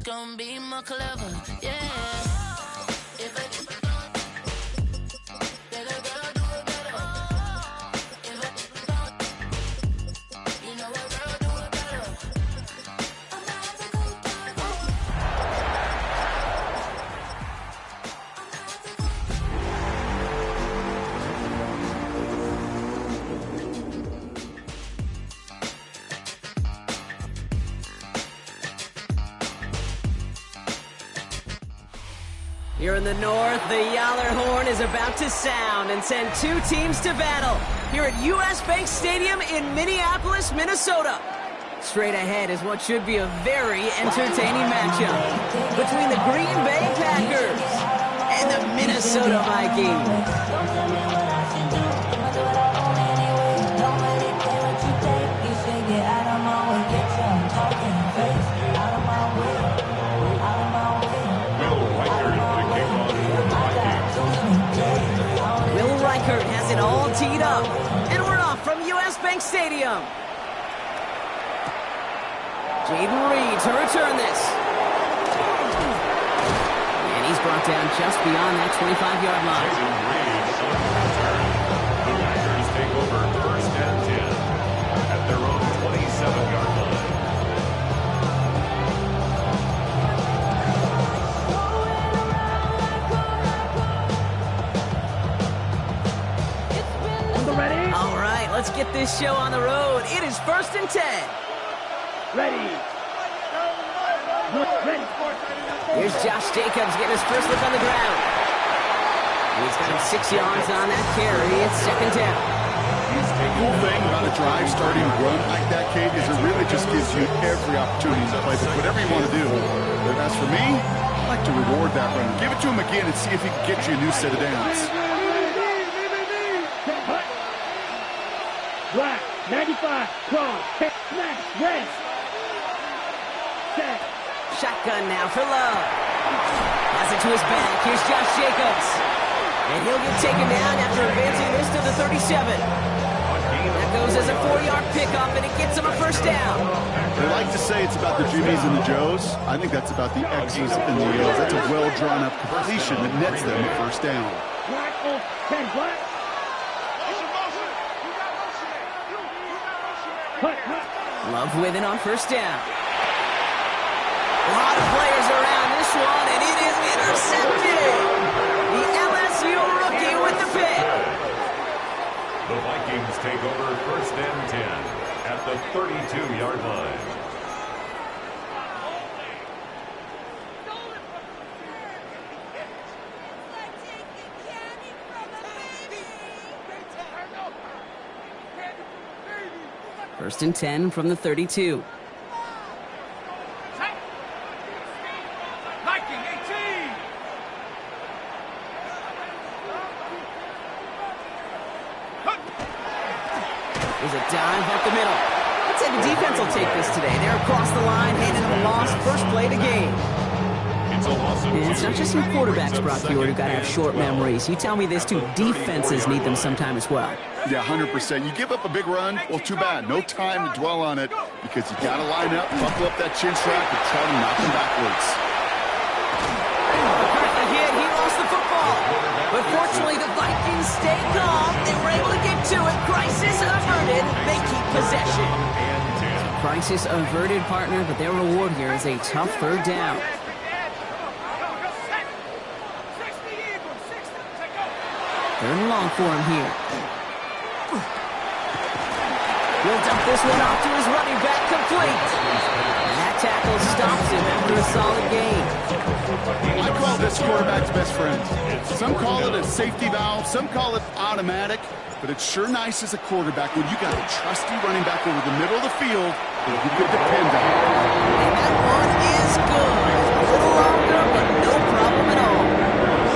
gonna be more clever, yeah. Here in the north, the Yaller horn is about to sound and send two teams to battle here at U.S. Bank Stadium in Minneapolis, Minnesota. Straight ahead is what should be a very entertaining matchup between the Green Bay Packers and the Minnesota Vikings. Reichert has it all teed up, and we're off from U.S. Bank Stadium. Jaden Reed to return this. And he's brought down just beyond that 25-yard line. The Packers take over first and 10 at their own 27-yard line. All right, let's get this show on the road. It is first and 10. Ready. Here's Josh Jacobs getting his first look on the ground. And he's got him 6 yards on that carry. It's second down. The cool thing about a drive starting a run like that, Kate, is it really just gives you every opportunity to play with whatever you want to do. But as for me, I like to reward that run. Give it to him again and see if he can get you a new set of downs. Black, 95, cross, smash, rest. Set. Shotgun now for Love. Pass it to his back. Here's Josh Jacobs. And he'll get taken down after advancing this to the 37. That goes as a 4-yard pickup, and it gets him a first down. They like to say it's about the Jimmies and the Joes. I think that's about the X's and the O's. That's a well-drawn-up completion that nets them a first down. Black on 10, black. Love with it on first down. A lot of players around this one, and it is intercepted. The LSU rookie with the pick. The Vikings take over first and 10 at the 32-yard line. First and 10 from the 32. There's a dive up the middle. I'd say the defense will take this today. They're across the line, handing them a loss. First play of the game. And it's not just some quarterbacks, Brock Huard, who got to have short memories. You tell me this too. Defenses need them sometime as well. Yeah, 100%. You give up a big run, well, too bad. No time to dwell on it because you got to line up, buckle up that chin strap, and try to knock him backwards. Again, he lost the football. But fortunately, the Vikings stay calm. They were able to get to it. Crisis averted. They keep possession. Crisis averted, partner, but their reward here is a tough third down. Third and long for him here. He'll dump this one off to his running back, complete. And that tackle stops him after a solid gain. I call this quarterback's best friend. Some call it a safety valve, some call it automatic, but it's sure nice as a quarterback when you got a trusty running back over the middle of the field that you can depend on. And that one is good. A little longer, but no problem at all.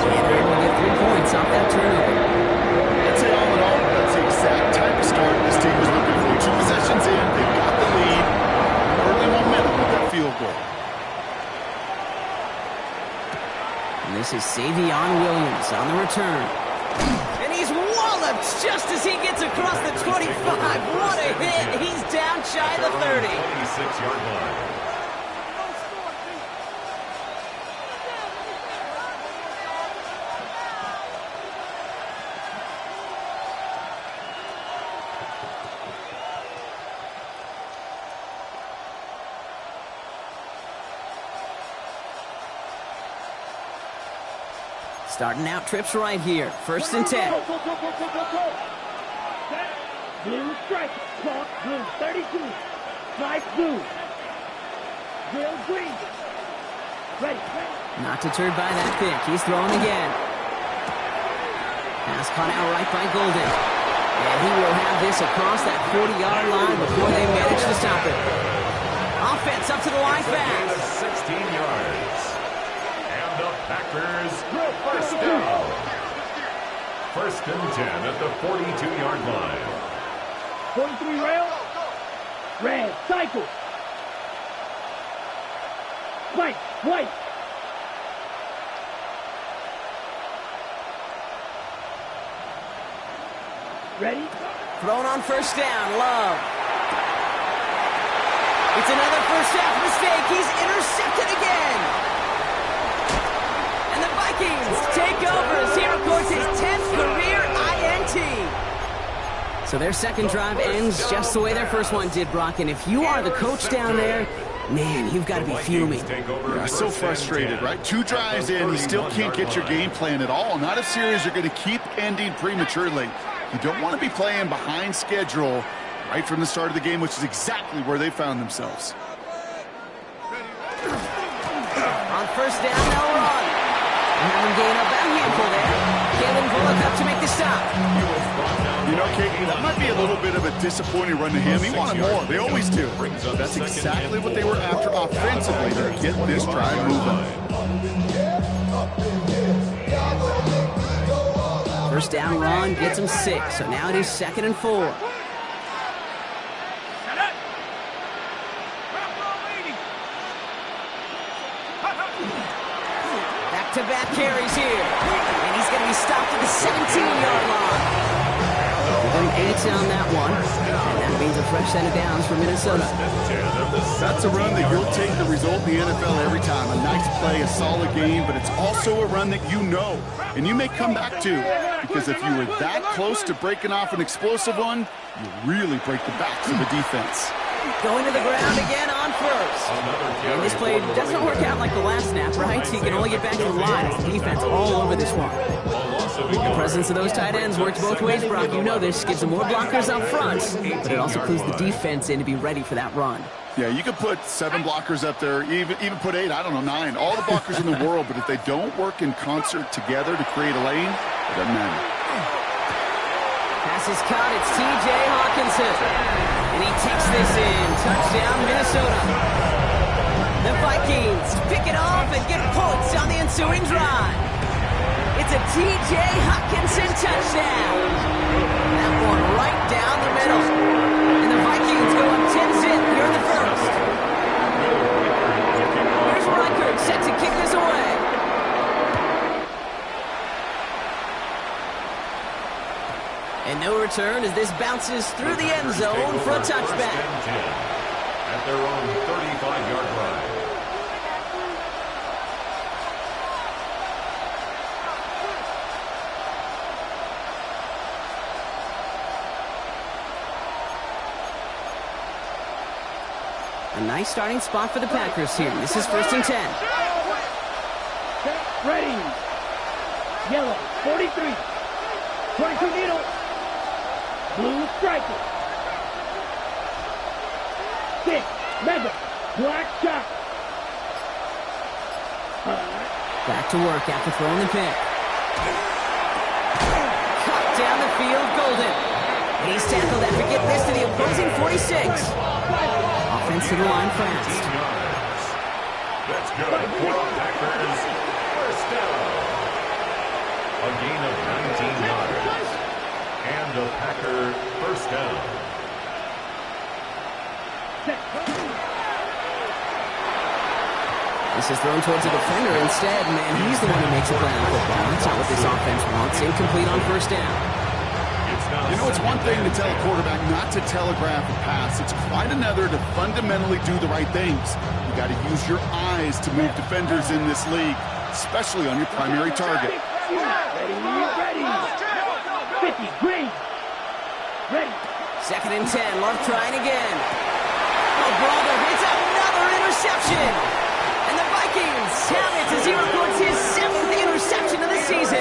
And they're able to get 3 points off that turnover. I'd say all in all, that's the exact type of start this team was looking for. 2 possessions in, they've got the lead. Early momentum with that field goal. And this is Savion Williams on the return. And he's walloped just as he gets across the 25. What a hit. He's down shy of the 30. 26-yard line. Starting out trips right here. 1st and 10. Go. Set. Blue strike. Cross blue 32. Strike blue. Drill green. Ready. Not deterred by that pick. He's throwing again. Pass caught out right by Golden. And he will have this across that 40-yard line before they manage to stop it. Offense up to the line fast. 16 yards. And the Packers first down. 1st and 10 at the 42-yard line. 43 rail. Red. Cycle. White. White. Ready? Thrown on 1st down. Love. It's another first half mistake. He's intercepted again. And the Vikings take over as he records his 10th career INT. So their second drive ends just the way their first one did, Brock. And if you are the coach down there, man, you've got to be fuming. Yeah, so frustrated, right? 2 drives in, you still can't get your game plan at all. Not a series you're going to keep ending prematurely. You don't want to be playing behind schedule right from the start of the game, which is exactly where they found themselves. On 1st down, they'll run. And having gained up that handful there. Kalen Bullock up to make the stop. You know, Kate, that might be a little bit of a disappointing run to him. He wanted more. They always do. That's exactly what they were after offensively to get this drive moving. 1st down run gets him 6. So now it is 2nd and 4. Back-to-back carries here. And he's going to be stopped at the 17-yard line. With an 8 on that one. And that means a fresh set of downs for Minnesota. That's a run that you'll take the result in the NFL every time. A nice play, a solid game, but it's also a run that you know. And you may come back to. Because if you were that close to breaking off an explosive one, you really break the backs of the defense. Going to the ground again on 1st. And this play doesn't work out like the last snap, right? So you can only get back to the line as the defense all over this one. The presence of those tight ends works both ways, Brock. You know this. Gives them more blockers up front, but it also clues the defense in to be ready for that run. Yeah, you could put 7 blockers up there, even put 8, I don't know, 9. All the blockers in the world, but if they don't work in concert together to create a lane, it doesn't matter. Pass is caught. It's T.J. Hawkinson. And he takes this in. Touchdown, Minnesota. The Vikings pick it off and get points on the ensuing drive. It's a T.J. Hawkinson touchdown. That one right down the middle. And the Vikings go up 10-zip here in the 1st. Here's Reichert set to kick this away. And no return as this bounces through the end zone for a touchback. At their own 35-yard line. A nice starting spot for the Packers here. This is 1st and 10. Set. Ready. Yellow. 43. 22 needle. Blue striker. 6. Mega. Black shot. Back to work after throwing the pick. Cut down the field, Golden. And he's tackled after getting this to the opposing 46. Offense to the line fast. That's good for the Packers. First down. A gain of 19 yards. And a Packer first down. This is thrown towards the defender instead. Man, he's the one who makes a play on football. That's not what this offense wants. Incomplete on 1st down. You know, it's one thing to tell a quarterback not to telegraph a pass. It's quite another to fundamentally do the right things. You got to use your eyes to move defenders in this league, especially on your primary target. Ready. 50. Green. Ready. 2nd and 10. Love trying again. Oh, brother, it's another interception. And the Vikings have it as he records his 7th interception of the season.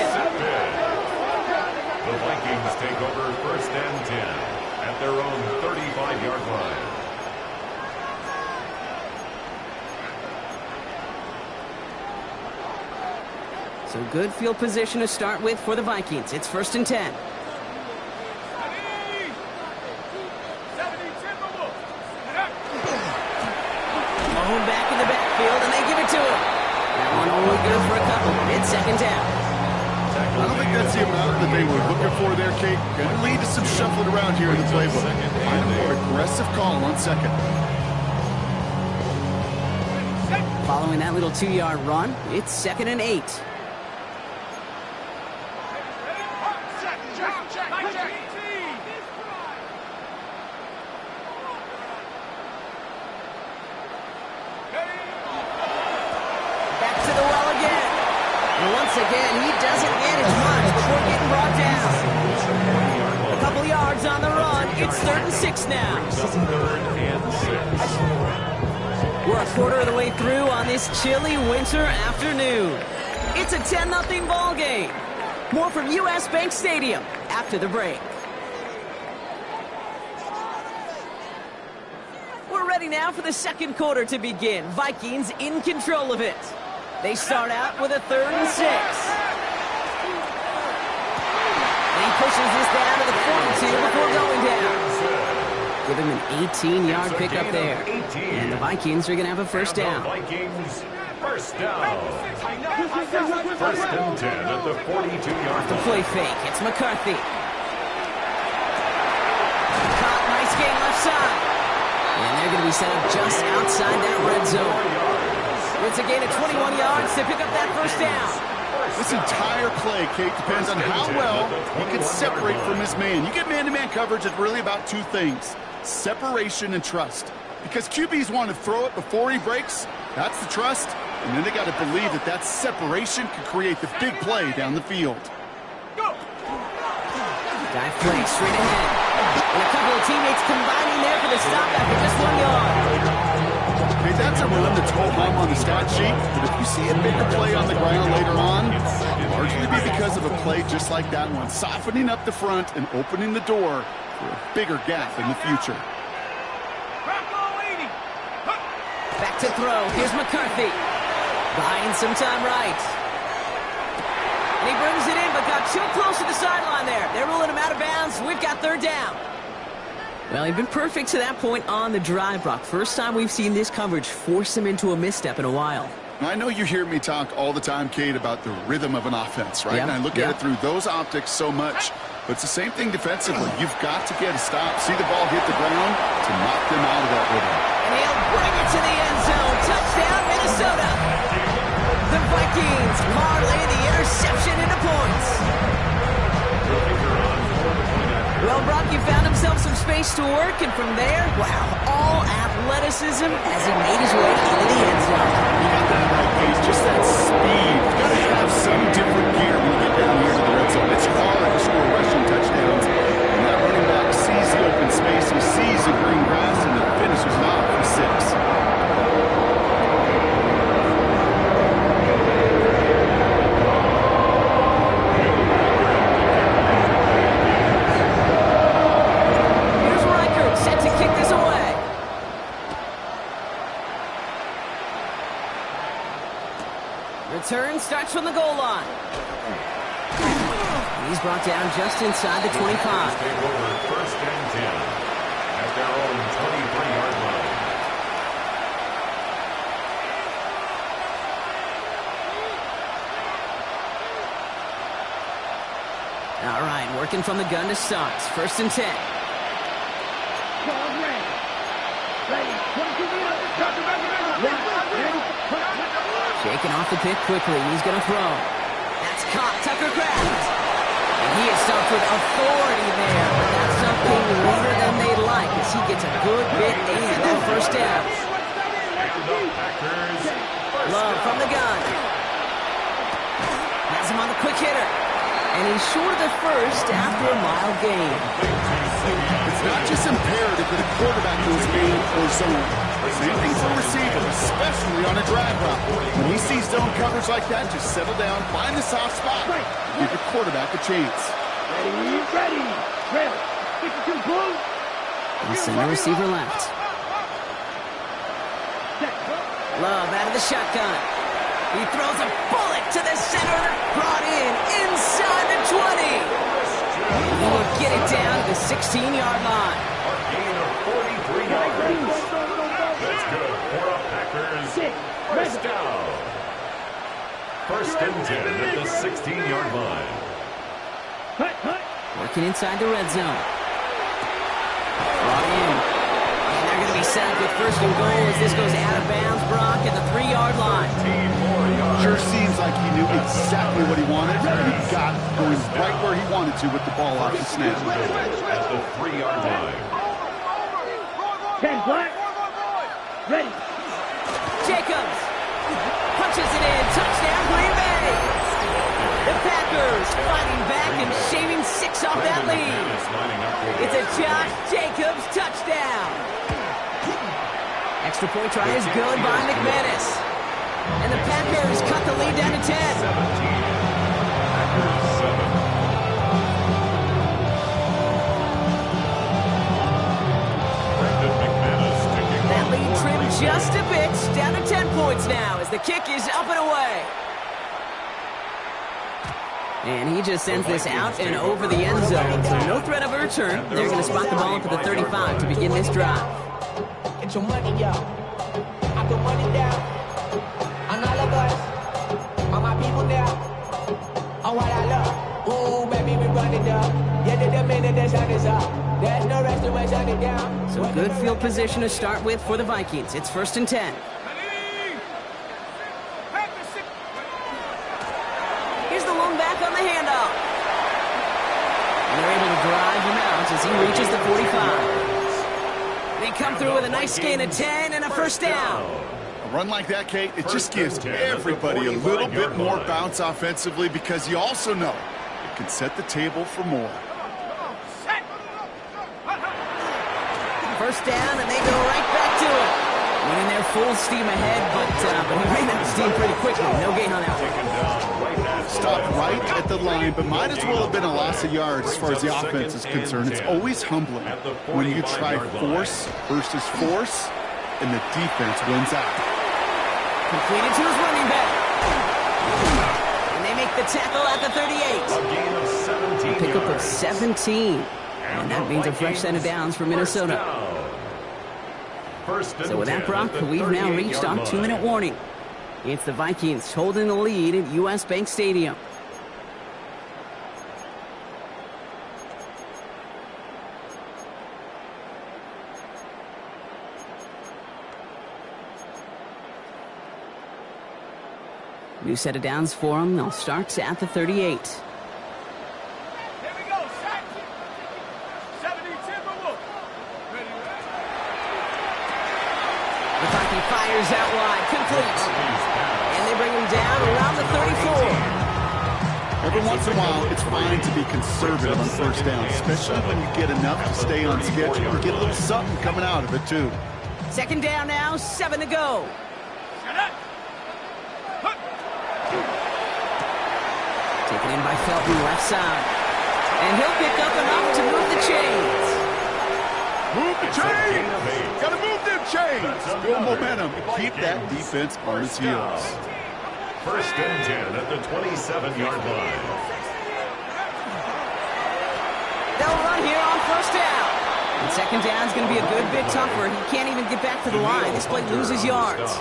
their own 35-yard line. So good field position to start with for the Vikings. It's 1st and 10. Mahomes back in the backfield, and they give it to him. That one only good for a couple. It's 2nd down. I don't think that's the amount that they were looking for there, Kate. Going to lead to some shuffling around here in the playbook. Find a more aggressive call on 2nd. Following that little 2-yard run, it's 2nd and 8. Back to the well again. And once again, he doesn't manage much before getting brought down. A couple yards on the run. It's 3rd and 6 now. 3rd and 6. We're a quarter of the way through on this chilly winter afternoon. It's a 10-0 ball game. More from US Bank Stadium after the break. We're ready now for the 2nd quarter to begin. Vikings in control of it. They start out with a 3rd and 6. And he pushes this down to the 42 before going down. Give him an 18-yard pickup there. And the Vikings are going to have a 1st down. Vikings, 1st down. 1st and 10 at the 42-yard The line. play fake. It's McCarthy. Caught. Nice game left side. And they're going to be set up just outside that red zone. It's a gain of 21 yards to pick up that 1st down. This entire play, Kate, depends on how well he can separate from his man. You get man-to-man coverage, it's really about 2 things. Separation and trust. Because QBs want to throw it before he breaks. That's the trust. And then they got to believe that that separation can create the big play down the field. Dive play straight ahead. And a couple of teammates combining there for the stop after just 1 yard. Okay, that's a run that's ho-hum on the stat sheet, but if you see a bigger play on the ground later on, it'll largely be because of a play just like that one, softening up the front and opening the door for a bigger gap in the future. Back to throw. Here's McCarthy. Buying some time right. And he brings it in, but got too close to the sideline there. They're ruling him out of bounds. We've got 3rd down. Well, he'd been perfect to that point on the drive, Brock. First time we've seen this coverage force him into a misstep in a while. I know you hear me talk all the time, Kate, about the rhythm of an offense, right? Yeah, And I look at it through those optics so much. But it's the same thing defensively. You've got to get a stop, see the ball hit the ground to knock them out of that rhythm. And he'll bring it to the end zone. Touchdown, Minnesota. The Vikings parlay the interception into points. Well, Brock, he found himself some space to work, and from there, wow, all athleticism as he made his way into the end zone. You got that right, Case. Just that speed. You've got to have some different gear when you get down here to the red zone. It's hard to score rushing touchdowns. And that running back sees the open space, he sees the green grass, and it finishes off for 6. Return starts from the goal line. He's brought down just inside the 25. Take over 1st and 10 at their own 23-yard line. All right, working from the gun to start. 1st and 10. Shaking off the pick quickly. He's going to throw. That's caught. Tucker Kraft. And he has stopped with authority there. But that's something later than they'd like as he gets a good bit in that 1st down. Love from the gun. Has him on the quick hitter. And he's short of the 1st after a mild gain. It's not just imperative that a quarterback knows man or zone. Same thing for a receiver, especially on a drag route. When he sees zone coverage like that, just settle down, find the soft spot, give your quarterback a chance. Ready. Drill. 52 blue. The center receiver left. Love out of the shotgun. He throws a bullet to the center. Brought in inside the 20. He will get it down to the 16-yard line. A gain of 43 yards. That's good for a Packers first down. First and 10 at the 16-yard line. Working inside the red zone. Brought in. And they're going to be set up with first and goal as this goes out of bounds, Brock, at the 3-yard line. Sure seems like he knew exactly what he wanted, and he got it going right where he wanted to with the ball off the snap. At the 3-yard line. 10 black. Ready. Jacobs punches it in. Touchdown, Green Bay. The Packers fighting back and shaving 6 off that lead. It's a Josh Jacobs touchdown. Extra point try is good by McManus. And the Packers cut the lead down to 10. 17. Packers 7. Brendan McManus taking That lead trimmed just a bit. Down to 10 points now as the kick is up and away. And he just sends this out and over the end zone. So no threat of a return. They're going to spot the ball for the 35 to begin this drive. Get your money up. I put money down. On all of us. On my people now. On what I love. Ooh, baby, we run it up. Yeah, the minute the sun is up. There's no rest to shut it down. So good field position to start with for the Vikings. It's first and 10. Here's the lone back on the handoff. And they're able to drive him out as he reaches the 45. They come through with a nice gain of 10 and a first down. A run like that, Kate, it just gives everybody a little bit more bounce offensively because you also know it can set the table for more. First down, and they go right back to it. Went in there full steam ahead, but he ran out of steam pretty quickly. No gain on that one. Stopped right at the line, but might as well have been a loss of yards as far as the offense is concerned. It's always humbling when you try force versus force, and the defense wins out. Completed to his running back. And they make the tackle at the 38. A gain of 17 Pickup of yards. 17. And that means a fresh set of downs for Minnesota. So with that, Brock, we've now reached our 2-minute warning. It's the Vikings holding the lead at US Bank Stadium. New set of downs for them. They'll start at the 38. Fires out wide, complete. And they bring him down around the 34. Every once in a while, it's fine to be conservative on first down, especially when you get enough to stay on schedule and get a little something coming out of it, too. Second down now, 7 to go. Taken in by Felton, left side. And he'll pick up enough to move the chains. Move the chains! Gotta move them chains! Build momentum. Keep that defense on its heels. First and 10 at the 27-yard line. They'll run here on first down. And second down's going to be a good bit tougher. He can't even get back to the line. This play loses yards.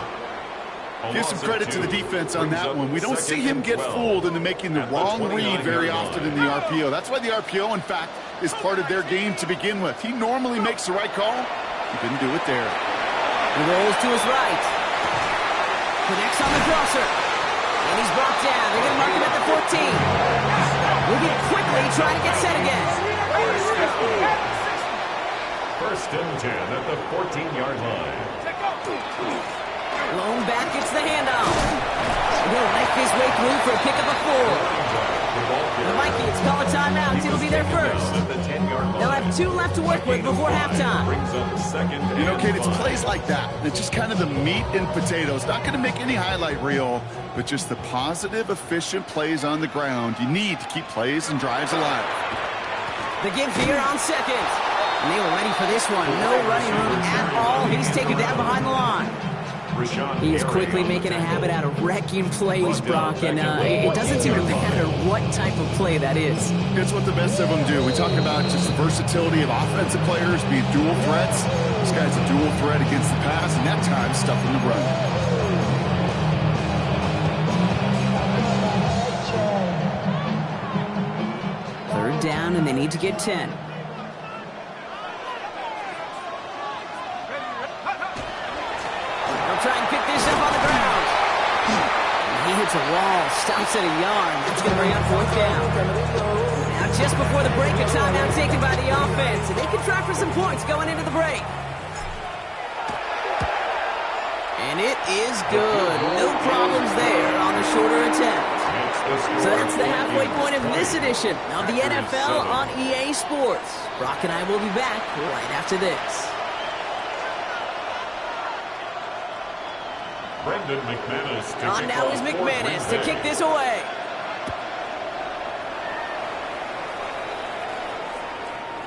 Give some credit to the defense on that one. We don't see him get fooled into making the wrong read very often in the RPO. That's why the RPO, in fact, is part of their game to begin with. He normally makes the right call. He didn't do it there. He rolls to his right. Connects on the crosser. And he's brought down. They're going to mark him at the 14. We'll get quickly trying to get set again. First and 10 at the 14-yard line. Lone back gets the handoff. He'll knife his way through for a pickup of 4. The Vikings call a timeout. It'll be their first. They'll have 2 left to work with before halftime. You know, Kate, it's plays like that. It's just kind of the meat and potatoes. Not going to make any highlight reel, but just the positive, efficient plays on the ground. You need to keep plays and drives alive. The give here on second. And they were ready for this one. No running room at all. He's taken down behind the line. He is quickly making a habit out of wrecking plays, Brock, and it doesn't seem to matter what type of play that is. It's what the best of them do. We talk about just the versatility of offensive players being dual threats. This guy's a dual threat against the pass, and that time stuffing the run. Third down, and they need to get 10. Try and pick this up on the ground. And he hits a wall, stops at a yard. That's going to bring up fourth down. Now just before the break, a timeout taken by the offense. And they can try for some points going into the break. And it is good. No problems there on the shorter attempt. So that's the halfway point of this edition of the NFL on EA Sports. Brock and I will be back right after this. Brendan McManus. On now is McManus to kick this away.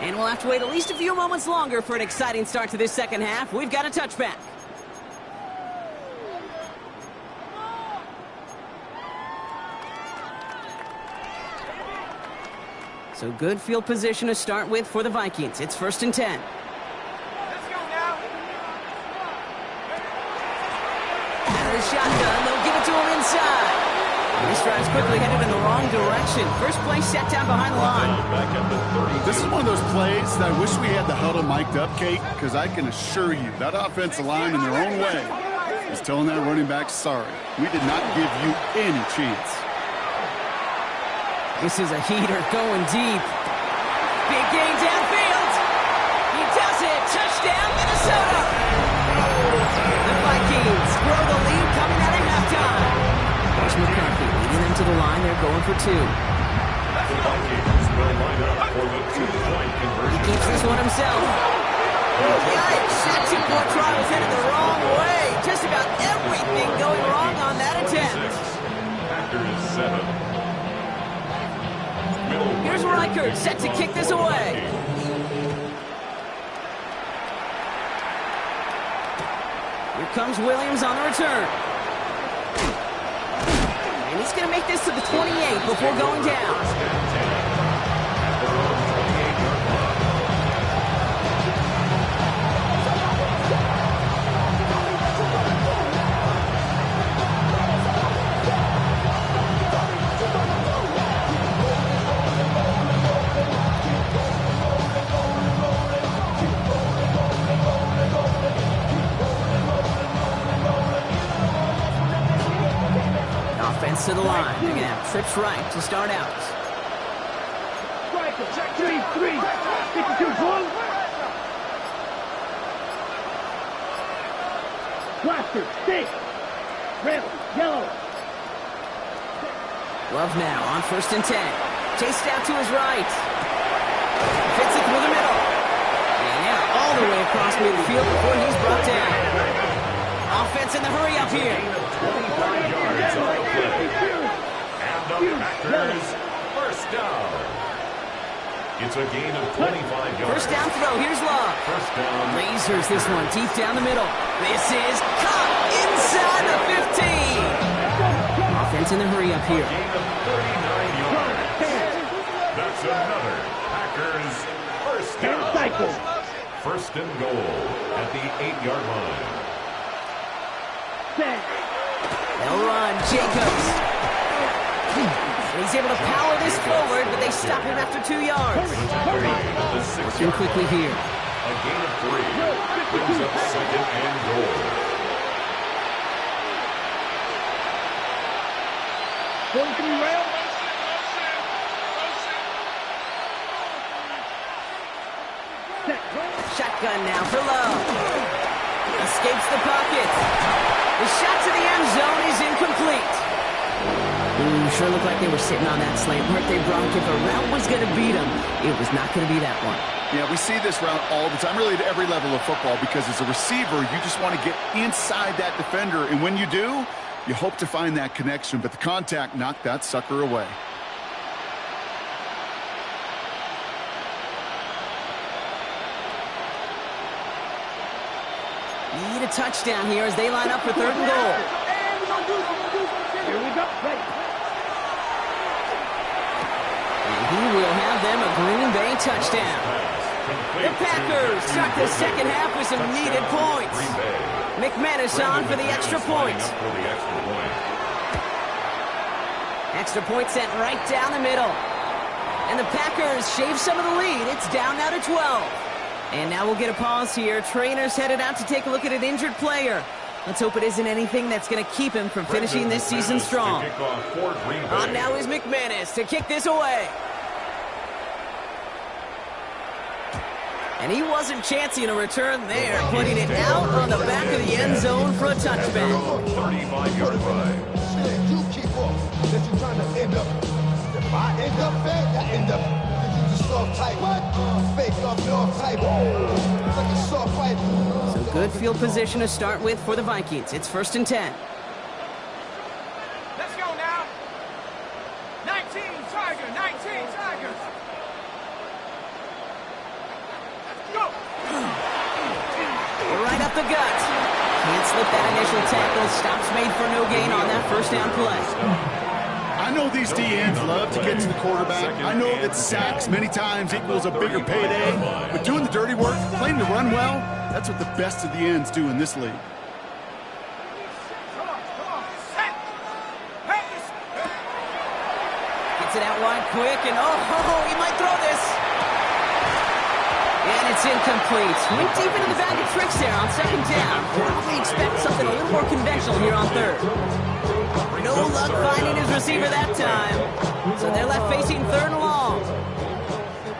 And we'll have to wait at least a few moments longer for an exciting start to this second half. We've got a touchback. So good field position to start with for the Vikings. It's 1st and 10. Shotgun, they'll give it to him inside. And this drive's quickly headed in the wrong direction. First play set down behind the line. This is one of those plays that I wish we had the huddle mic'd up, Kate, because I can assure you that offensive line in their own way is telling that running back, sorry, we did not give you any chance. This is a heater going deep. Big gain downfield. He does it. Touchdown, Minnesota. The Vikings grow the lead coming out of halftime. Here's McCarthy leading them to the line. They're going for 2. The Vikings will line up for the 2-point conversion. He keeps this one himself. Yikes! That 2-point try was headed the wrong way. Just about everything going wrong on that attempt. Packers 7. Here's Reichert set to kick this away. Here comes Williams on the return. And he's going to make this to the 28 before going down. Offense to the line. They're going to have trips right to start out. Striker, check 3, 52, blue. Blaster, stick. Red, yellow. Love now on 1st and 10. Chased out to his right. Fits it through the middle. And now all the way across midfield before he's brought down. Offense in the hurry up here. 25 yards on the play. And the Packers first down. It's a gain of 25 yards. First down throw. Here's Love. First down. Lasers this one deep down the middle. This is caught inside the 15. Offense in the hurry up here. Gain of 39 yards. That's another Packers first down. First and goal at the 8-yard line. They'll run. Jacobs. He's able to power this forward, but they stop him after 2 yards. Working quickly here. A gain of 3. Brings up second and goal. Shotgun now for Love. Escapes the pocket. The shot to the end zone is incomplete. Ooh, sure looked like they were sitting on that slant, weren't they, Brock? If a route was going to beat them, it was not going to be that one. Yeah, we see this route all the time, really at every level of football, because as a receiver, you just want to get inside that defender, and when you do, you hope to find that connection, but the contact knocked that sucker away. touchdown here as they line up for 3rd and goal. Here we go. Ready. He will have them a Green Bay touchdown. The Packers start the second half with some needed points. McManus on for the extra point. Extra point sent right down the middle. And the Packers shave some of the lead. It's down now to 12. And now we'll get a pause here. Trainer's headed out to take a look at an injured player. Let's hope it isn't anything that's going to keep him from finishing this season strong. On now is McManus to kick this away. And he wasn't chancing a return there, putting it out on the back of the end zone for a touchback. 35-yard line. You keep up. That you're trying to end up. If I end up bad, I end up. You just soft type. What? Fake up north type. Like a soft fight. So good field position to start with for the Vikings. It's 1st and 10. Let's go now. 19 Tigers. Go. Right up the gut. Can't slip that initial tackle. Stops made for no gain on that 1st down play. I know these DNs love to get to the quarterback. I know that sacks many times equals a bigger payday. But doing the dirty work, playing to run well, that's what the best of the ends do in this league. Come on. Set. Hey. Gets it out wide quick, and he might throw this. And it's incomplete. Went deep into the bag of tricks there on 2nd down. Probably expect something a little more conventional here on 3rd. No luck finding his receiver that time. So they're left facing 3rd and long.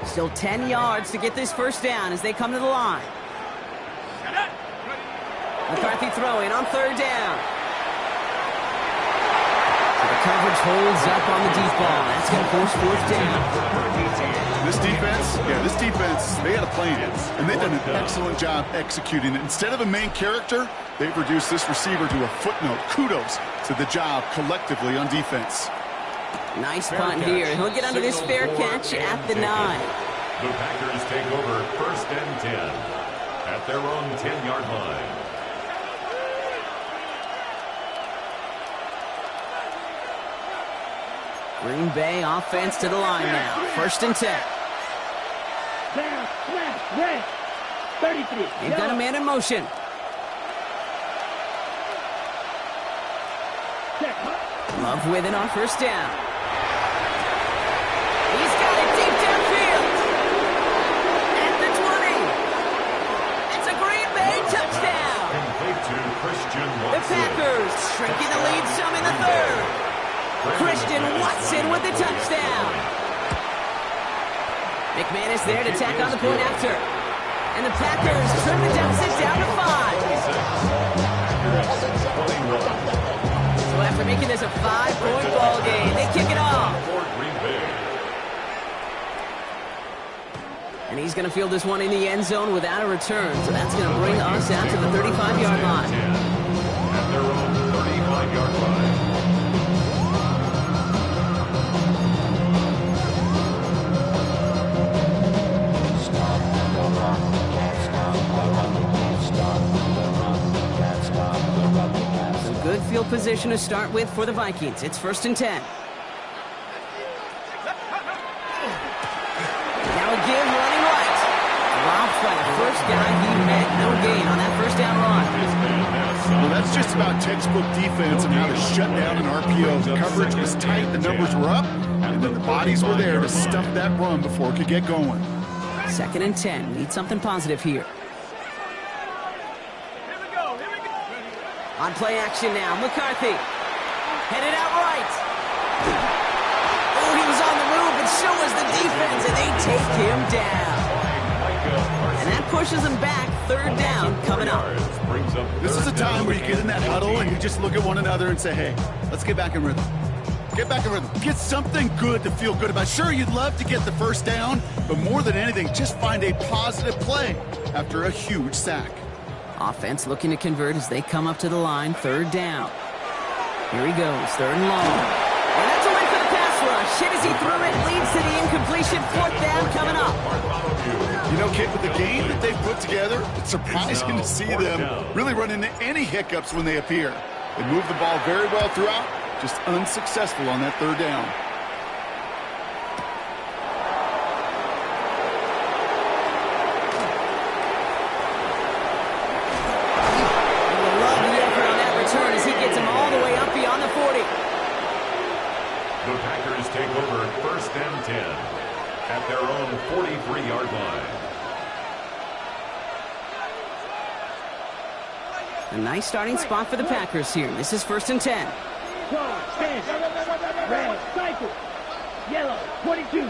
Still 10 yards to get this 1st down as they come to the line. McCarthy throwing on 3rd down. So the coverage holds up on the deep ball. That's going to force 4th down. This defense, they had a plan, and they've done an excellent job executing it. Instead of a main character, they've reduced this receiver to a footnote. Kudos to the job collectively on defense. Nice punt here. He'll get under this fair catch at the 9. The Packers take over 1st and 10 at their own 10-yard line. Green Bay offense to the line now. 1st and 10. Down, snap, red. 33. They've got a man in motion. Check. Love with it on 1st down. He's got it deep downfield. At the 20. It's a Green Bay touchdown. Complete to Christian The Watson. Packers shrinking the lead some in the 3rd. Christian Watson with the touchdown. McManus there to tack on the point after. And the Packers trim the deficit down to 5. So after making this a 5-point ball game, they kick it off. And he's going to field this one in the end zone without a return. So that's going to bring us out to the 35-yard line. At their own 35-yard line. Good field position to start with for the Vikings. It's 1st and 10. Now a give running right. Dropped by the first guy he met. No gain on that 1st down run. Well, that's just about textbook defense and how to shut down an RPO. The coverage was tight, the numbers were up, and then the bodies were there to stuff that run before it could get going. 2nd and 10. Need something positive here. On play action now, McCarthy. Headed out right. Oh, he was on the move, and so was the defense, and they take him down. And that pushes them back. 3rd down coming up. This is a time where you get in that huddle and you just look at one another and say, hey, let's get back in rhythm. Get back in rhythm. Get something good to feel good about. Sure, you'd love to get the 1st down, but more than anything, just find a positive play after a huge sack. Offense looking to convert as they come up to the line. 3rd down. Here he goes. 3rd and long. And that's away for the pass rush. Hit as he threw it. Leads to the incompletion. 4th down coming up. You know, Kit, with the game that they've put together, it's surprising to see them really run into any hiccups when they appear. They move the ball very well throughout, just unsuccessful on that third down. As he gets him all the way up beyond the 40. The Packers take over 1st and 10 at their own 43-yard line. A nice starting spot for the Packers here. This is 1st and 10. Cross, 10. Red, cycle. Yellow, 22.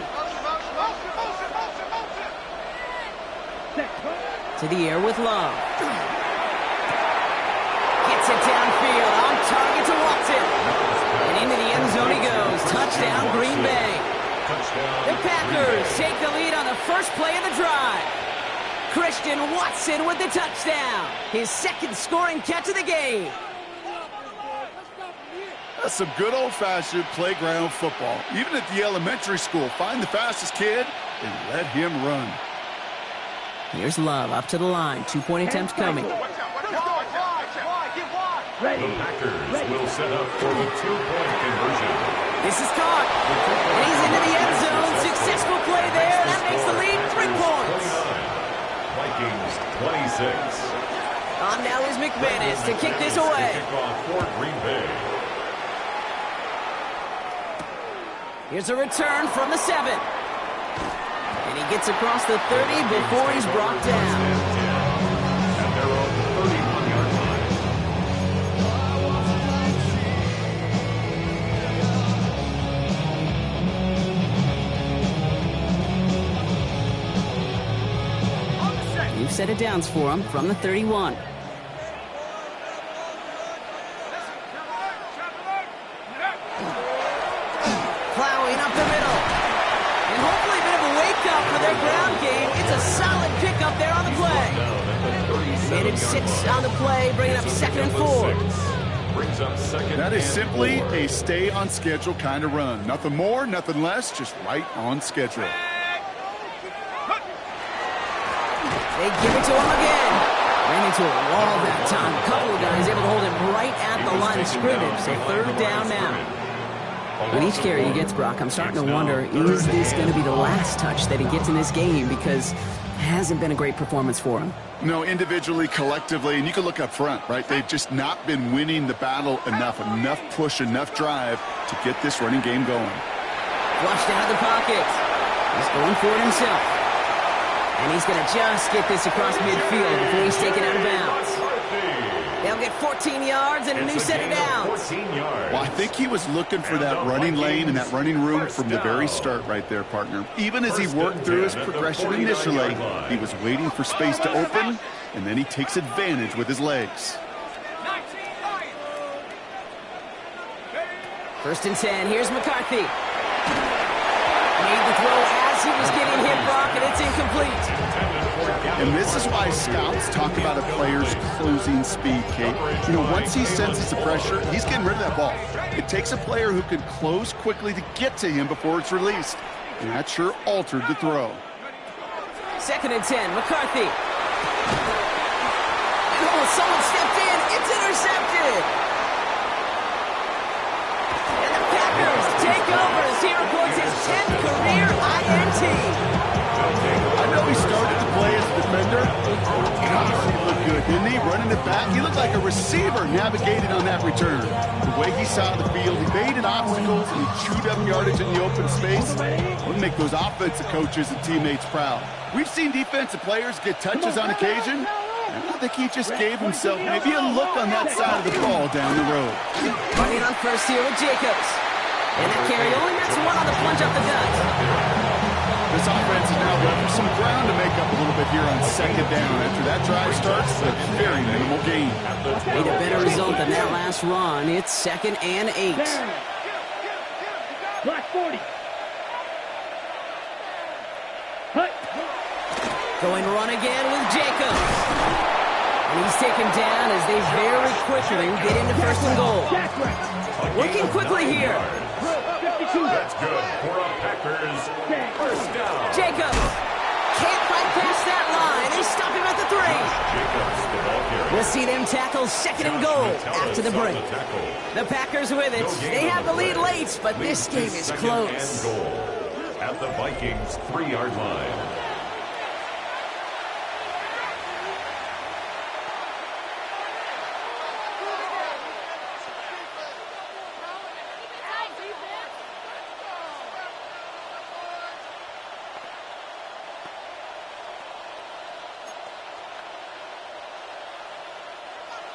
To the air with Love. Gets it downfield, on target to Watson. And into the end zone he goes. Touchdown, Green Bay. The Packers take the lead on the first play of the drive. Christian Watson with the touchdown. His second scoring catch of the game. That's some good old-fashioned playground football. Even at the elementary school, find the fastest kid and let him run. Here's Love up to the line. 2-point attempts coming. The Packers will set up for the 2-point conversion. This is caught. And he's into the end zone. Successful play there. That makes the lead 3 points. Vikings 26. On now is McManus to kick this away. Kickoff for Green Bay. Here's a return from the 7. And he gets across the 30 before he's brought down. At their own 31-yard line. New set of downs for him from the 31. Plowing up the middle. And hopefully a bit of a wake-up for their ground game. It's a solid pickup there on the play. Managed 6 on the play, bringing up 2nd and 4. That is simply a stay-on-schedule kind of run. Nothing more, nothing less, just right on schedule. They give it to him again. Ran into a wall that time. A couple of guys able to hold him right at the line of scrimmage. So 3rd down now. With each carry he gets, Brock, I'm starting to wonder, is this going to be the last touch that he gets in this game? Because it hasn't been a great performance for him. No, individually, collectively, and you can look up front, right? They've just not been winning the battle enough push, enough drive to get this running game going. Flushed out of the pocket. He's going for it himself. And he's going to just get this across midfield before he's taken out of bounds. They'll get 14 yards and a new set of downs. Well, I think he was looking for that running lane and that running room from the very start right there, partner. Even as he worked through his progression initially, he was waiting for space to open, and then he takes advantage with his legs. 1st and 10. Here's McCarthy. Made the throw as he was getting hit, Brock, and it's incomplete. And this is why scouts talk about a player's closing speed, Kate. You know, once he senses the pressure, he's getting rid of that ball. It takes a player who can close quickly to get to him before it's released. And that sure altered the throw. 2nd and 10, McCarthy. Oh, someone stepped in. It's intercepted. And the Packers take over as he records his 10th career INT. I know he started to play as a defender. Gosh, he looked good, didn't he? Running it back. He looked like a receiver navigating on that return. The way he saw the field, he evaded obstacles, and he chewed up yardage in the open space. Would make those offensive coaches and teammates proud. We've seen defensive players get touches on occasion, and I think he just gave himself maybe a look on that side of the ball down the road. Running on first here with Jacobs. And that carry only gets 1 on the plunge up the gut. This offense is now left with some ground to make up a little bit here on 2nd down. After that drive starts, a very minimal gain. Made a better result than that last run. It's 2nd and 8. Black 40. Going run again with Jacobs. And he's taken down as they very quickly get into 1st and goal. Working quickly here. That's good for a Packers 1st down. Jacobs. can't fight past that line. They stop him at the 3. Jacobs, the ball carrier. We'll see them tackle second and goal after the break. The Packers with it. They have the lead late, but this game is close. And goal at the Vikings 3-yard line.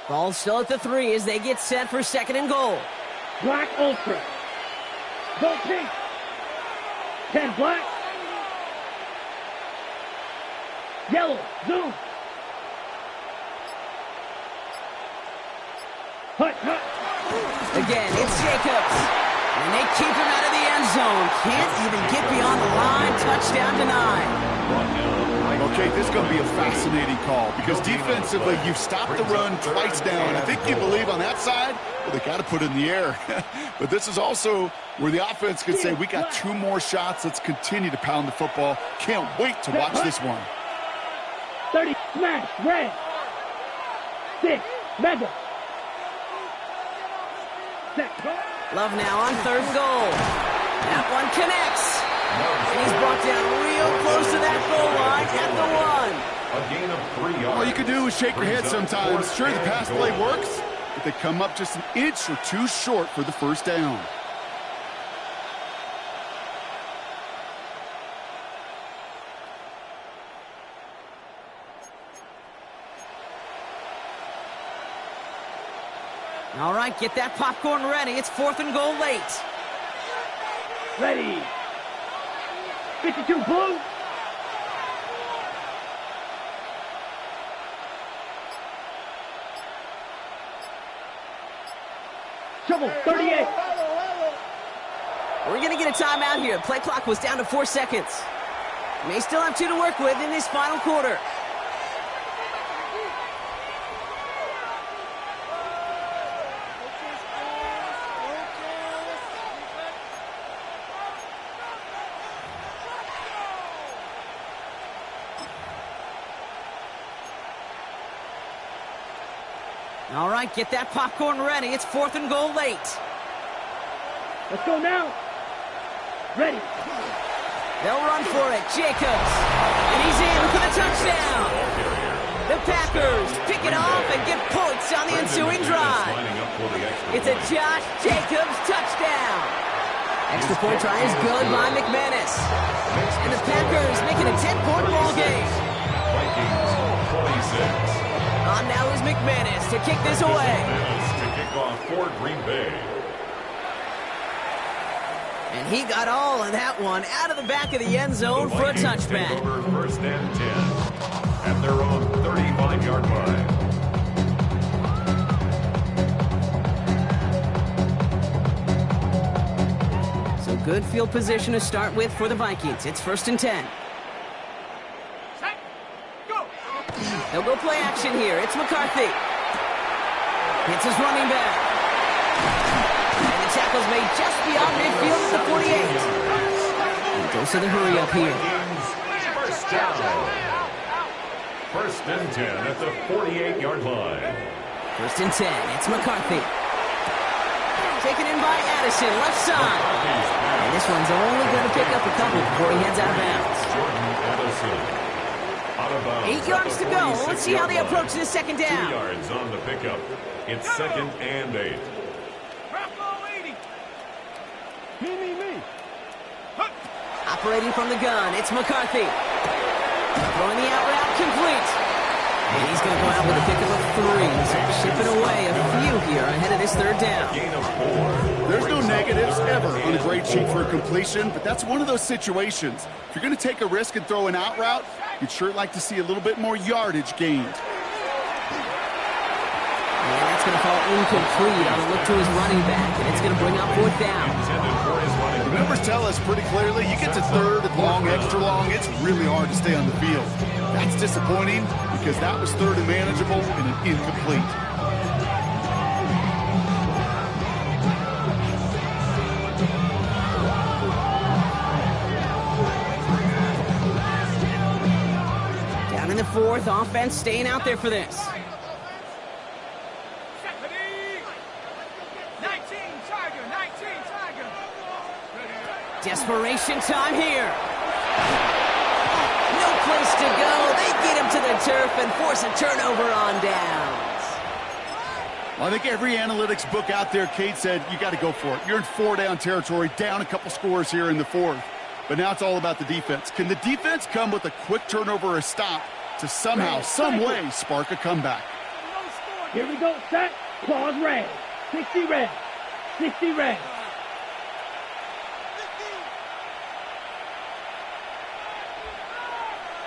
Ball still at the 3 as they get set for second and goal. Black Ultra. Go pink. 10 black. Yellow. Zoom. Hut, hut. Again, it's Jacobs. And they keep him out of the end zone. Can't even get beyond the line. Touchdown denied. Okay, this is going to be a fascinating call because defensively, you've stopped the run twice down. I think you believe on that side, well, they got to put it in the air. But this is also where the offense could say, we got 2 more shots. Let's continue to pound the football. Can't wait to watch this one. 30, smash, red. 6, mega. Love now on third and goal. That one connects. And he's brought down real close to that goal line at the 1. A gain of 3 yards. All you can do is shake your head sometimes. Sure, the pass play works, but they come up just an inch or 2 short for the first down. All right, get that popcorn ready. It's 4th and goal late. Ready. 52 blue. Shovel, 38. We're going to get a timeout here. Play clock was down to 4 seconds. May still have 2 to work with in this final quarter. All right, get that popcorn ready. It's 4th and goal late. Let's go now. Ready. They'll run for it. Jacobs. And he's in for the touchdown. The Packers pick it off and get points on the ensuing drive. It's a Josh Jacobs touchdown. Extra point try is good by McManus. And the Packers make it a 10-point ball game. Vikings 26. On now is McManus to kick this away. To kick off for Green Bay. And he got all of that one out of the back of the end zone for a touchback. Over 1st and 10 at their own 35-yard line. So good field position to start with for the Vikings. It's 1st and 10. They'll go play action here. It's McCarthy. It's his running back. And the tackle's made just beyond midfield at the 48. He goes to the hurry up here. First down. 1st and 10 at the 48-yard line. 1st and 10. It's McCarthy. Taken in by Addison, left side. And this one's only going to pick up a couple before he heads out of bounds. Jordan Addison. 8 yards to go. Let's see how they approach this second down. 2 yards on the pickup. It's 2nd and 8. Me. Operating from the gun, it's McCarthy. Throwing the out route complete. And he's going to go out with a pickup of 3. So shipping away a few here ahead of this 3rd down. Gain of 4. There's no negatives ever on a grade sheet for a completion, but that's one of those situations. If you're going to take a risk and throw an out route, you'd sure like to see a little bit more yardage gained. And that's going to fall incomplete on a look to his running back, and it's going to bring up 4th down. The numbers tell us pretty clearly, you get to 3rd and long, extra long, it's really hard to stay on the field. That's disappointing because that was 3rd and manageable and an incomplete. North offense staying out there for this. 19 Tiger, 19 Tiger. Desperation time here. No place to go. They get him to the turf and force a turnover on downs. Well, I think every analytics book out there, Kate, said you got to go for it. You're in 4-down territory, down a couple scores here in the fourth. But now it's all about the defense. Can the defense come with a quick turnover or a stop to somehow, some way, spark a comeback? Here we go, set, claws red. 60 red. 60 red.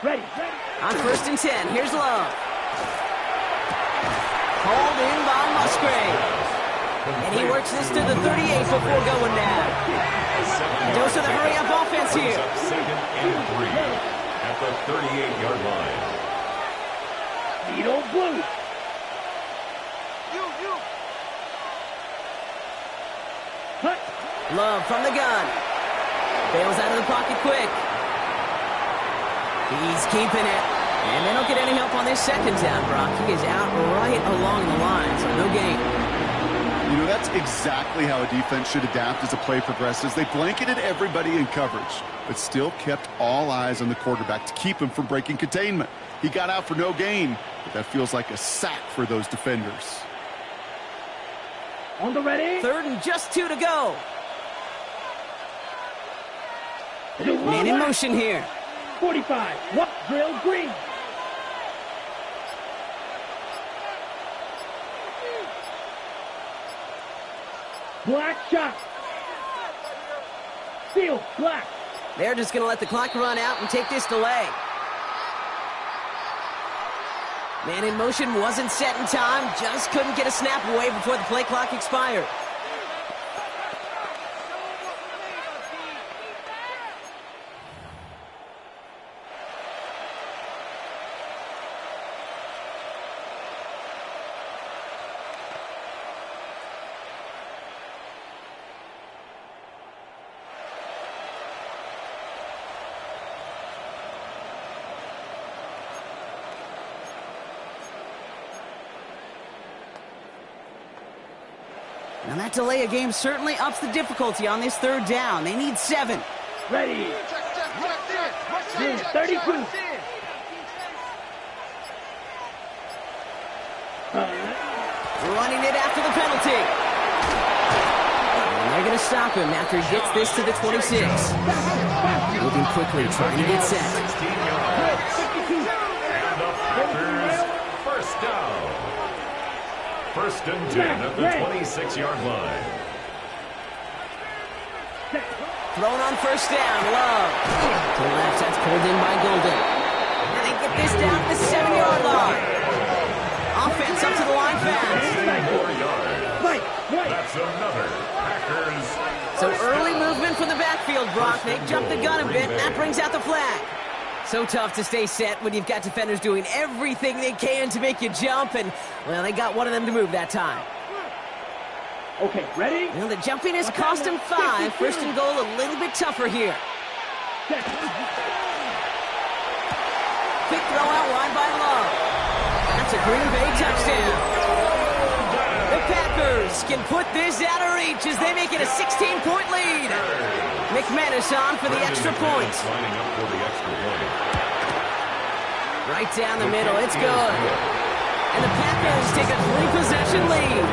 Ready. On 1st and 10, here's Love. Hauled in by Musgrave. And he works this to the 38 before going down. Dose of the hurry-up offense here. 2nd and 3 at the 38-yard line. Vito Blue. Cut. Love from the gun. Bails out of the pocket quick. He's keeping it. And they don't get any help on this 2nd down, Brock. He is out right along the line, so no gain. You know, that's exactly how a defense should adapt as a play progresses. They blanketed everybody in coverage, but still kept all eyes on the quarterback to keep him from breaking containment. He got out for no gain, but that feels like a sack for those defenders. On the ready. 3rd and just 2 to go. Man in motion here. 45. What? Drill green. Black shot. Field, black. They're just going to let the clock run out and take this delay. Man in motion wasn't set in time. Just couldn't get a snap away before the play clock expired. And that delay of game certainly ups the difficulty on this 3rd down. They need 7. Ready. 32. Running it after the penalty. And they're going to stop him after he gets this to the 26. Moving quickly, trying to get set. 16 yards. And the Packers, 1st down. 1st and 10 at the 26-yard line. Thrown on 1st down, Love. To the left, that's pulled in by Golden. And they get this down to the 7-yard line. Offense up to the line fast. 4 yards. That's another Packers. So early movement from the backfield, Brock. They jump the gun a bit, and that brings out the flag. So tough to stay set when you've got defenders doing everything they can to make you jump, and, well, they got one of them to move that time. Okay, ready? Well, the jumping has cost him 5. 1st and goal a little bit tougher here. Quick throw out wide by Love. That's a Green Bay touchdown. The Packers can put this out of reach as they make it a 16-point lead. McManus on for the extra point. Lining up for the extra point. Right down the middle, it's good. And the Packers take a 3-possession lead.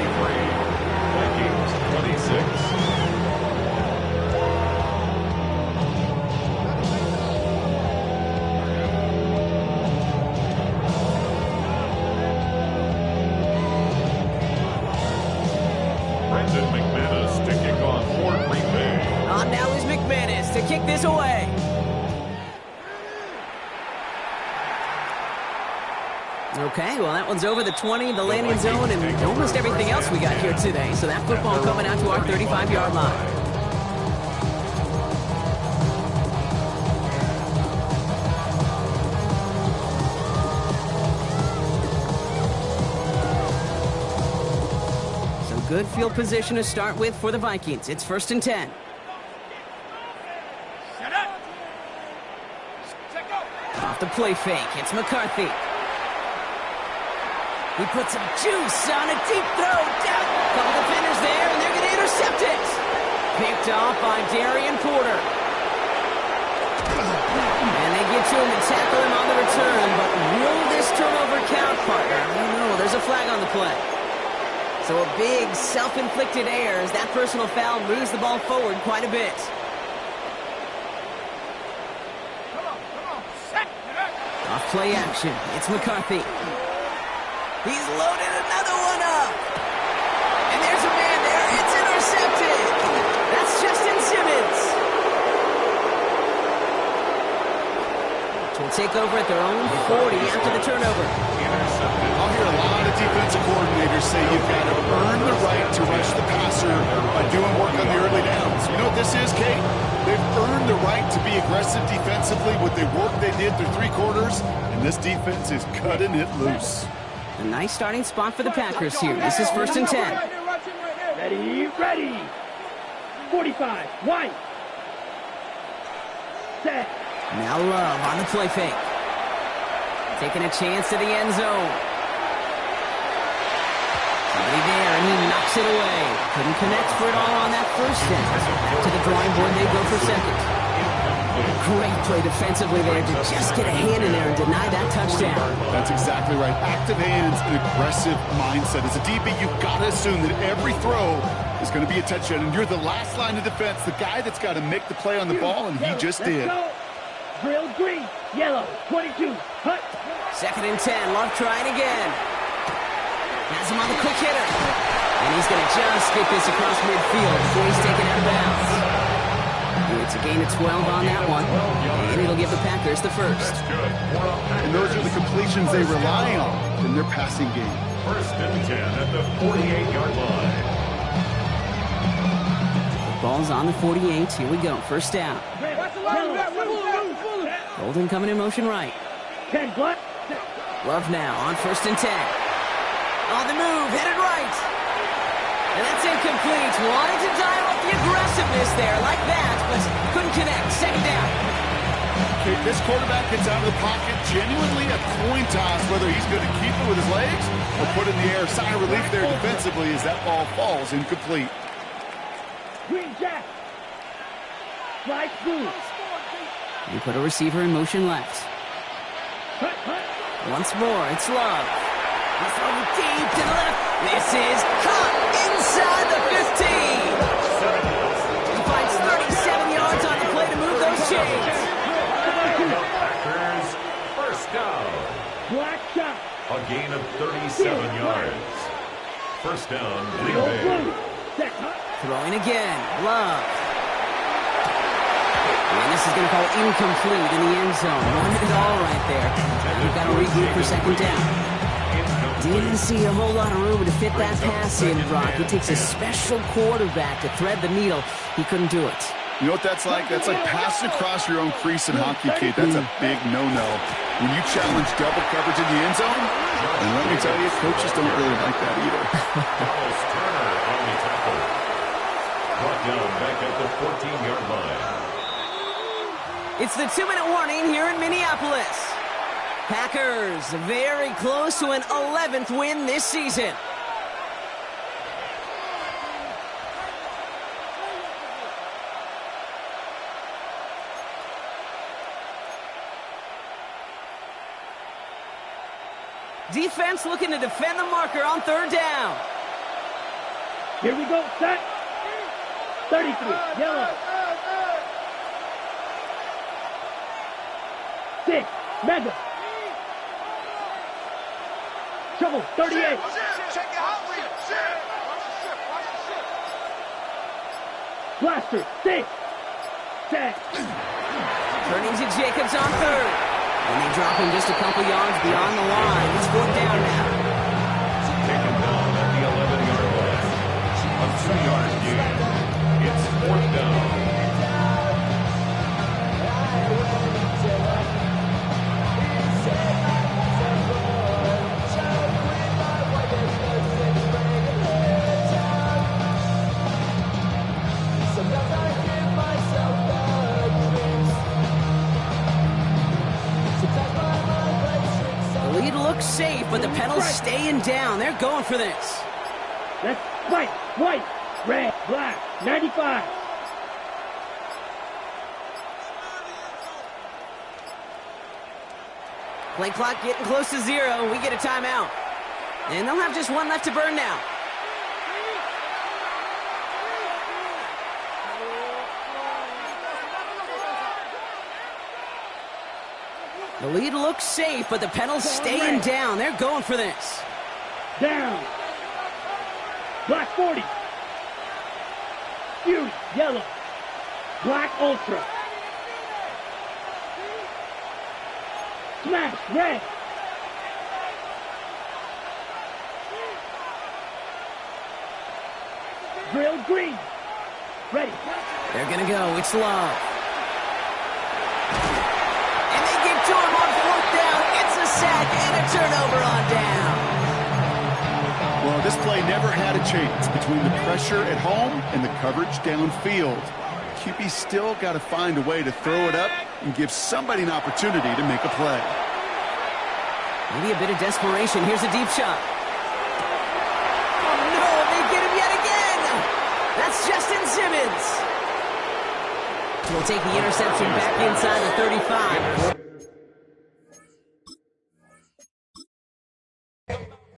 Vikings 26. Brendan McManus to kick off for Green Bay. On now is McManus to kick this away. Okay, well, that one's over the 20, the landing zone, and almost everything else we got here today. So that football coming out to our 35-yard line. So good field position to start with for the Vikings. It's 1st and 10. Set up. Check out. Off the play fake, it's McCarthy. He puts some juice on a deep throw. Down. Couple defenders there, and they're going to intercept it. Picked off by Darian Porter. And they get to him and tackle him on the return, but will this turnover count, partner? I don't know. There's a flag on the play. So a big self-inflicted error as that personal foul moves the ball forward quite a bit. Off play action. It's McCarthy. He's loaded another one up. And there's a man there. It's intercepted. That's Justin Simmons. Will take over at their own 40 after the turnover. I'll hear a lot of defensive coordinators say you've got to earn the right to rush the passer by doing work on the early downs. You know what this is, Kate? They've earned the right to be aggressive defensively with the work they did through 3 quarters, and this defense is cutting it loose. A nice starting spot for the Packers here. This is 1st and 10. Ready, ready. 45, White. Set. Now Love on the play fake. Taking a chance to the end zone. Somebody there, and he knocks it away. Couldn't connect for it all on that first down. Back to the drawing board, they go for second. Great play defensively there to just get a hand in there and deny that touchdown. That's exactly right. Active hands and aggressive mindset. As a DB, you've got to assume that every throw is going to be a touchdown, and you're the last line of defense, the guy that's got to make the play on the ball, and he just did. Drill green, yellow, 22, hut. 2nd and 10, Love trying again. Has him on the quick hitter. And he's going to just get this across midfield before he's taken out of bounds. It's a gain of 12 on that one, and it'll give the Packers the first. And those are the completions they rely on in their passing game. 1st and 10 at the 48-yard line. The ball's on the 48. Here we go. First down. Golden coming in motion right. 10 black. Love now on 1st and 10. On the move, headed right. And that's incomplete. Wanted to dial up the aggressiveness there like that, but couldn't connect. 2nd down. Okay, this quarterback gets out of the pocket, genuinely a coin toss whether he's going to keep it with his legs or put it in the air. Sign of relief there defensively as that ball falls incomplete. Green Jack. Slide through. You put a receiver in motion left. Hut, hut. Once more, it's Love. He's throwing deep to the left. This is caught inside the 15. He finds 37 yards on the play to move those chains. The Packers, first down. Black shot. A gain of 37 yards. First down, Green Bay. Set, hut. Throwing again. Love. And this is going to fall incomplete in the end zone. Wanted it all right there. Now you've got to regroup for 2nd down. Didn't see a whole lot of room to fit that pass in, Brock. It takes a special quarterback to thread the needle. He couldn't do it. You know what that's like? That's like passing across your own crease in hockey, Kate. That's a big no-no. When you challenge double coverage in the end zone, and let me tell you, coaches don't really like that either. Dallas Turner on the tackle. Brought down back at the 14-yard line. It's the 2-minute warning here in Minneapolis. Packers very close to an 11th win this season. Defense looking to defend the marker on 3rd down. Here we go, set. 33, yellow. 6, mega. Trouble, 38. Blaster, 6. Set. Turning to Jacobs on 3rd. And they drop him just a couple yards beyond the line. It's 4th down now. Taken down at the 11-yard line. A 2-yard gain. It's 4th down. safe, but the penal's staying down. They're going for this. Let's fight. White, red, black, 95. Play clock getting close to 0. We get a timeout. And they'll have just one left to burn now. The lead looks safe, but the penal's staying down. They're going for this. Down. Black 40. Fury, yellow. Black ultra. Smash, red. Drill, green. Ready. They're going to go. It's Love. And they get to him on 4th down. It's a sack and a turnover on down. Well, this play never had a chance between the pressure at home and the coverage downfield. QB still got to find a way to throw it up and give somebody an opportunity to make a play. Maybe a bit of desperation. Here's a deep shot. Oh, no, they get him yet again. That's Justin Simmons. We'll take the interception back inside the 35.